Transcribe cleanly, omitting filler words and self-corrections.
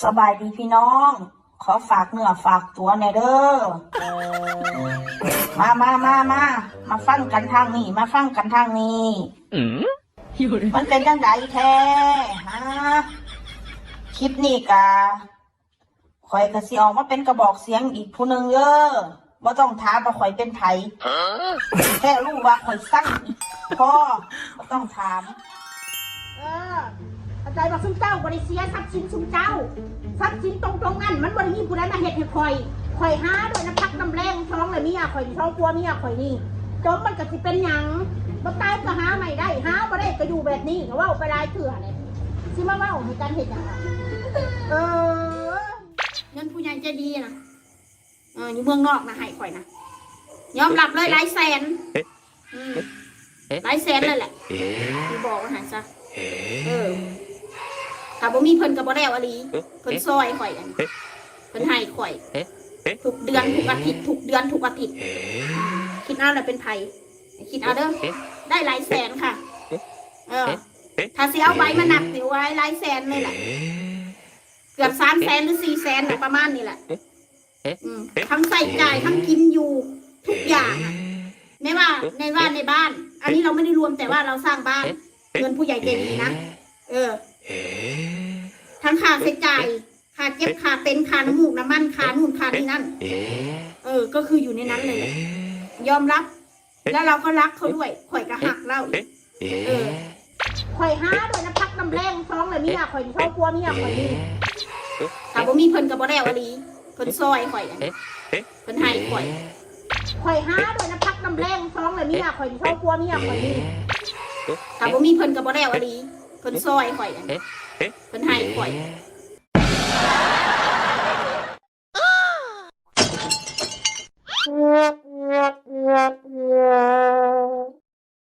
สบายดีพี่น้อง ขอฝากเนื้อฝากตัวหน่อยเด้อมาฟังกันทางนี้มาฟังกันทางนี้มันเป็นจังไดแท้ฮะคลิปนี้กะข่อยก็สิออกมาเป็นกระบอกเสียงอีกผู้หนึ่งเด้อบ่ต้องถามว่าข่อยเป็นไผแค่รู้ว่าข่อยสั่งพ่อบ่ต้องถามเข้าใจว่าซุมเจ้าบริเสียทรัพย์สินซุมเจ้าทรัพย์สินตรงนั้นมันบริมีผู้ใดมาเฮ็ดให้ข่อยหาโดยน้ำพักน้ำแรงท้องเลยเมียข่อยท้องกลัวเมียข่อยนี่จมมันก็สิเป็นหยังบ่ตายก็หาใหม่ได้หาบ่ได้ก็อยู่แบบนี้ก็เว้าไปหลายเถื่อเลยสิมาเว้าให้กันเฮ็ดหยังเงินผู้ใหญ่ใจดีนะอยู่เมืองนอกนะให้ข่อยนะยอมรับเลยหลายแสนหลายแสนเลยแหละที่บอกว่าหันซะถ้าบ่มีเพิ่นก็บ่แล้วอลีเพิ่นซอยข่อยเพิ่นให้ข่อยทุกเดือนทุกอาทิตย์ทุกเดือนทุกอาทิตย์คิดเอาแล้วเป็นไผคิดเอาเด้อได้หลายแสนค่ะถ้าสิเอาใบมานับสิไว้หลายแสนเลยแหละเกือบ3 แสนหรือ4 แสนน่ะประมาณนี้แหละทั้งใส่จ่ายทั้งกินอยู่ทุกอย่างไม่ว่าในบ้านอันนี้เราไม่ได้รวมแต่ว่าเราสร้างบ้านเงินผู้ใหญ่ใจดีนะทั้งค่าใช้จ่ายค่าเก็บค่าเป็นค่าน้ำมูกน้ำมันค่านู่นค่านี่นั่นก็คืออยู่ในนั้นเลยยอมรับแล้วเราก็รักเขาด้วยข่อยก็หักเล่าข่อยหาโดยน้ำพักน้ำแรงท้องเลยเมียข่อยท้องกลัวเมียข่อยนี่ถ้าบ่มีเพิ่นก็บ่แล้วอลีเพิ่นซอยข่อยเพิ่นให้ข่อยหาโดยน้ำพักน้ำแรงท้องเลยเมียข่อยท้องกลัวเมียข่อยนี่ถ้าบ่มีเพิ่นก็บ่แล้วอลีเพิ่นซอยข่อยเพิ่นให้ข่อย